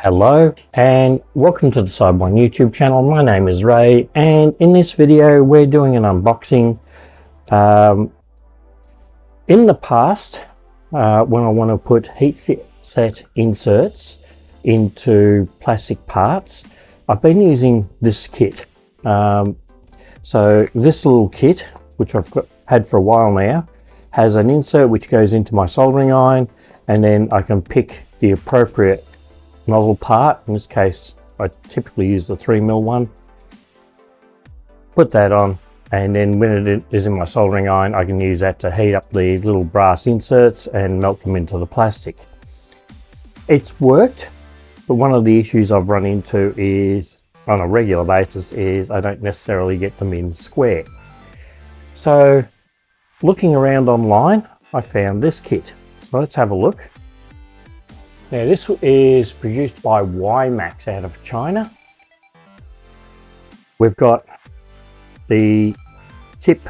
Hello and welcome to the Side One YouTube channel. My name is Ray, and in this video we're doing an unboxing. In the past, when I want to put heat set inserts into plastic parts, I've been using this kit. So this little kit, which I've had for a while now, has an insert which goes into my soldering iron, and then I can pick the appropriate nozzle part. In this case, I typically use the 3mm one. Put that on, and then when it is in my soldering iron, I can use that to heat up the little brass inserts and melt them into the plastic. It's worked, but one of the issues I've run into is, on a regular basis, is I don't necessarily get them in square. So looking around online, I found this kit. So let's have a look. Now this is produced by YMAX out of China. We've got the tip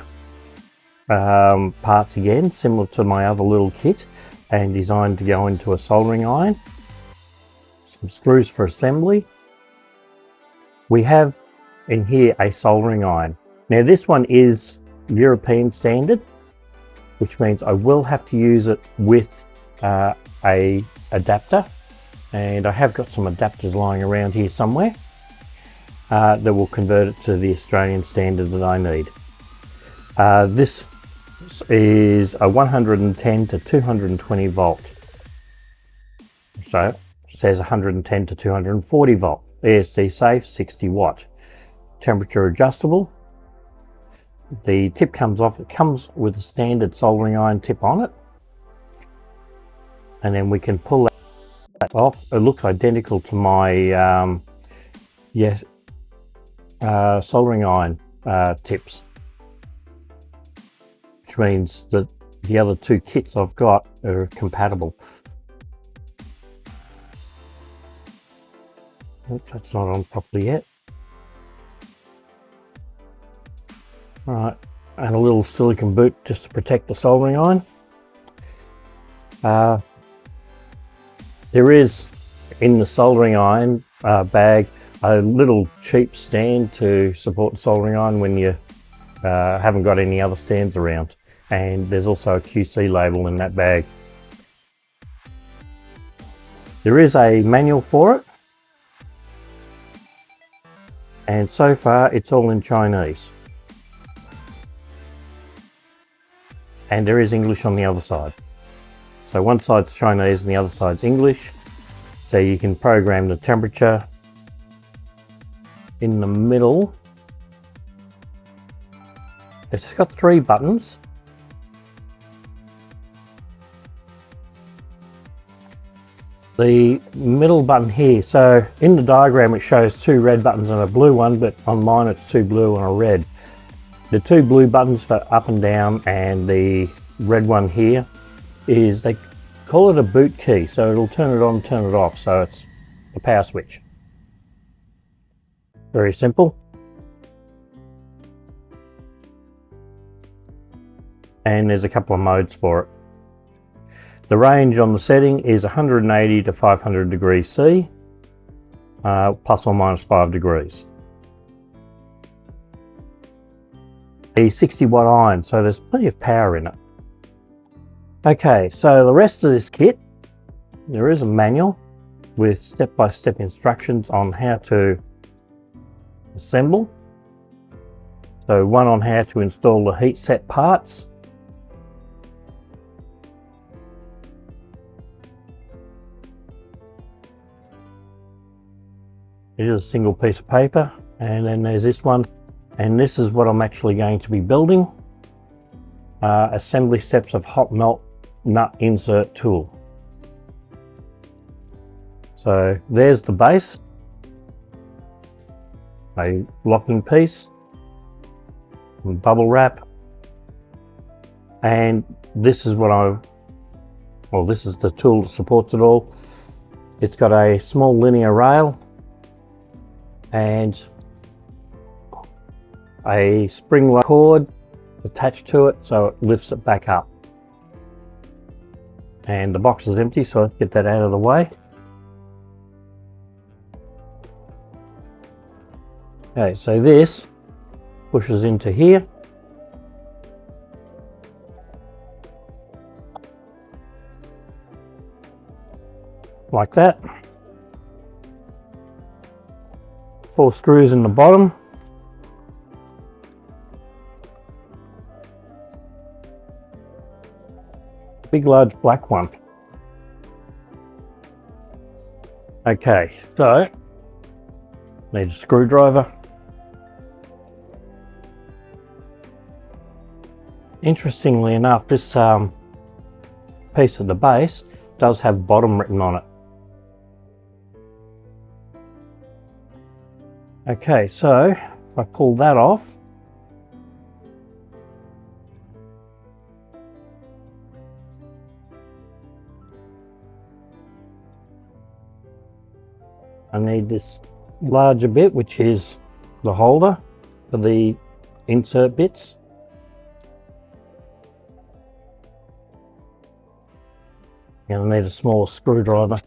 parts again, similar to my other little kit, and designed to go into a soldering iron. Some screws for assembly. We have in here a soldering iron. Now this one is European standard, which means I will have to use it with a adapter, and I have got some adapters lying around here somewhere that will convert it to the Australian standard that I need. This is a 110 to 220 volt, so it says 110 to 240 volt, ESD safe, 60 watt, temperature adjustable. The tip comes off. It comes with a standard soldering iron tip on it, and then we can pull that off. It looks identical to my soldering iron tips, which means that the other two kits I've got are compatible. Oops, that's not on properly yet. All right, and a little silicone boot just to protect the soldering iron. There is in the soldering iron bag a little cheap stand to support the soldering iron when you haven't got any other stands around, and there's also a QC label in that bag. There is a manual for it, and so far it's all in Chinese, and there is English on the other side. So one side's Chinese and the other side's English. So you can program the temperature. In the middle, it's got 3 buttons. The middle button here, so in the diagram it shows 2 red buttons and a blue one, but on mine it's 2 blue and a red. The 2 blue buttons for up and down, and the red one here is, they call it a boot key, so it'll turn it on, turn it off, so it's a power switch. Very simple. And there's a couple of modes for it. The range on the setting is 180 to 500 degrees C, plus or minus 5 degrees. A 60 watt iron, so there's plenty of power in it. Okay, so the rest of this kit, there is a manual with step-by-step instructions on how to assemble. So one on how to install the heat set parts. It is a single piece of paper, and then there's this one, and this is what I'm actually going to be building. Assembly steps of hot melt nut insert tool. So there's the base, a locking piece, and bubble wrap, and this is what this is the tool that supports it all. It's got a small linear rail and a spring-like cord attached to it, so it lifts it back up. And the box is empty, so let's get that out of the way. Okay, so this pushes into here. Like that. 4 screws in the bottom. Big large black one. Okay, so need a screwdriver. Interestingly enough, this piece at the base does have bottom written on it. Okay, so if I pull that off, I need this larger bit, which is the holder for the insert bits. And I need a smaller screwdriver.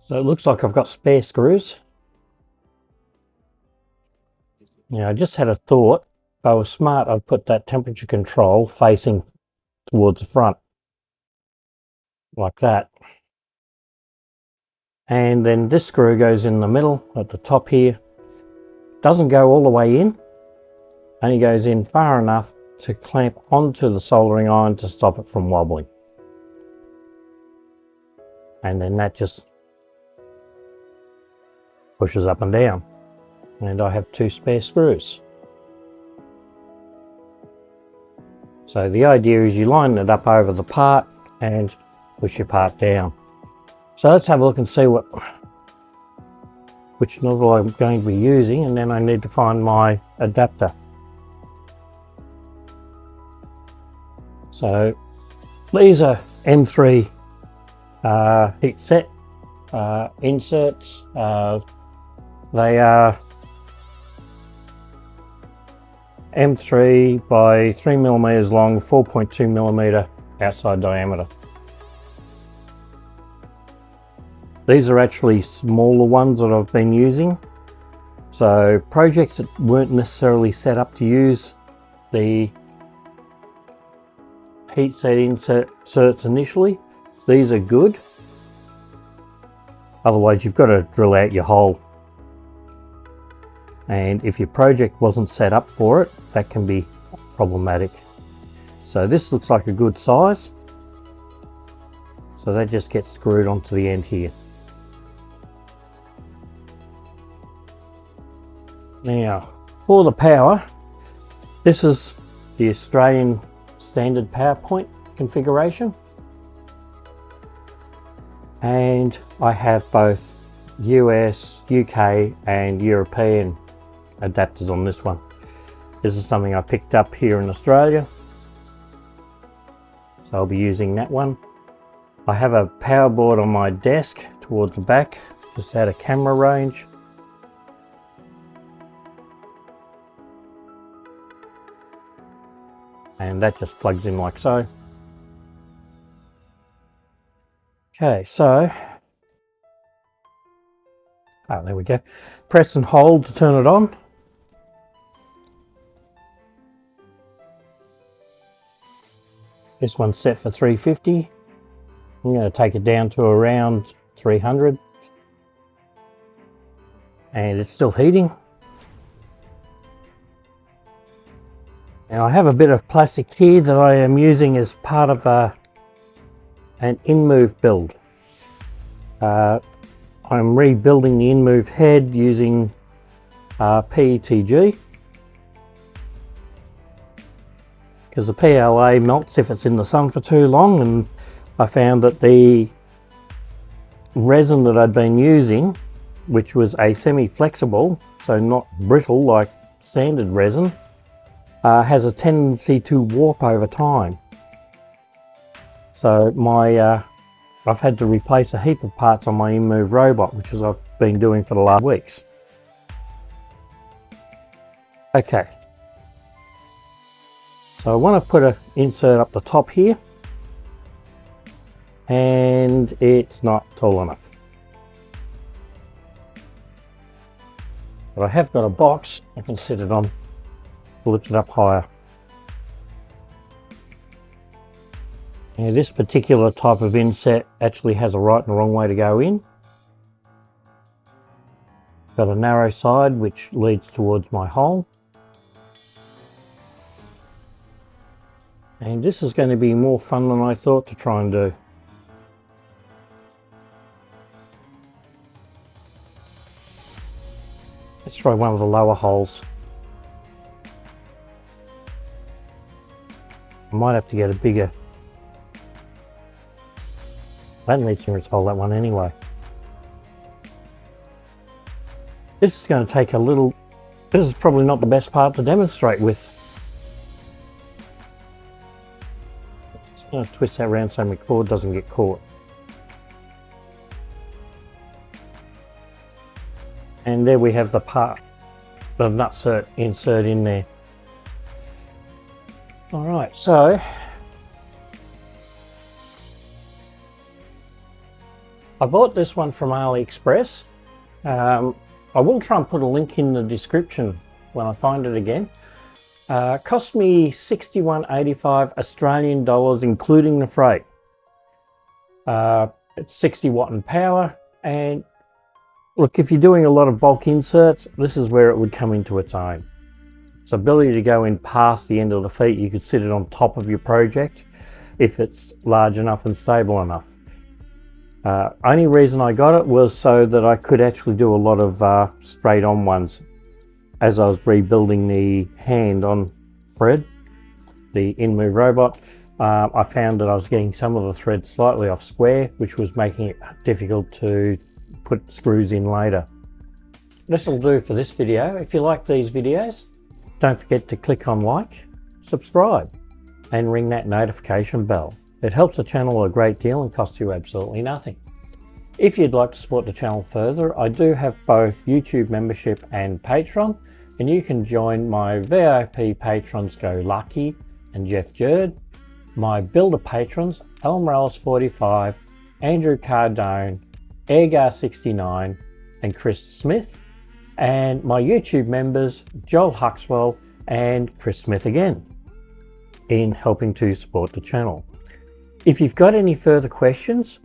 So it looks like I've got spare screws. Now I just had a thought, if I was smart, I'd put that temperature control facing towards the front, like that. And then this screw goes in the middle at the top here. Doesn't go all the way in, only goes in far enough to clamp onto the soldering iron to stop it from wobbling. And then that just pushes up and down. And I have 2 spare screws. So the idea is you line it up over the part and push your part down. So let's have a look and see which nozzle I'm going to be using, and then I need to find my adapter. So these are M3 heat set inserts. They are M3 by 3mm long, 4.2mm outside diameter. These are actually smaller ones that I've been using. So projects that weren't necessarily set up to use the heat set inserts initially, these are good. Otherwise you've got to drill out your hole. And if your project wasn't set up for it, that can be problematic. So this looks like a good size. So that just gets screwed onto the end here. Now, for the power, this is the Australian standard power point configuration. And I have both US, UK and European adapters on this one. This is something I picked up here in Australia, so I'll be using that one. I have a power board on my desk towards the back, just out of camera range. And that just plugs in like so. Okay, so there we go. Press and hold to turn it on. This one's set for 350. I'm going to take it down to around 300. And it's still heating. Now I have a bit of plastic here that I am using as part of an in-move build. I'm rebuilding the in-move head using PETG, because the PLA melts if it's in the sun for too long, and I found that the resin that I'd been using, which was a semi-flexible, so not brittle like standard resin, has a tendency to warp over time. So I've had to replace a heap of parts on my in-move robot, which is I've been doing for the last weeks. Okay. So I want to put an insert up the top here, and it's not tall enough. But I have got a box I can sit it on, lift it up higher. Now this particular type of inset actually has a right and a wrong way to go in. Got a narrow side which leads towards my hole. And this is going to be more fun than I thought to try and do. Let's try one of the lower holes. I might have to get a bigger. That needs to hold that one anyway. This is going to take a little, this is probably not the best part to demonstrate with. Just going to twist that around so my cord doesn't get caught. And there we have the part, the nut insert in there. All right, so I bought this one from AliExpress. I will try and put a link in the description when I find it again. Cost me $61.85 Australian dollars, including the freight. It's 60 watt in power, and look, if you're doing a lot of bulk inserts, this is where it would come into its own. Its ability to go in past the end of the feet, you could sit it on top of your project if it's large enough and stable enough. Only reason I got it was so that I could actually do a lot of straight on ones. As I was rebuilding the hand on Fred, the InMove robot, I found that I was getting some of the threads slightly off square, which was making it difficult to put screws in later. This will do for this video. If you like these videos, don't forget to click on like, subscribe, and ring that notification bell. It helps the channel a great deal and costs you absolutely nothing. If you'd like to support the channel further, I do have both YouTube membership and Patreon, and you can join my VIP patrons Go Lucky and Jeff Jerd, my builder patrons Al Morales 45, Andrew Cardone, Airgar69 and Chris Smith, and my YouTube members Joel Huxwell and Chris Smith again, in helping to support the channel. If you've got any further questions,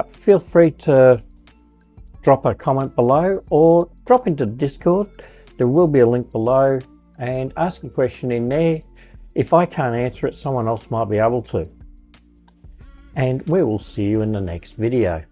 feel free to drop a comment below or drop into Discord. There will be a link below, and ask a question in there. If I can't answer it, someone else might be able to. And we will see you in the next video.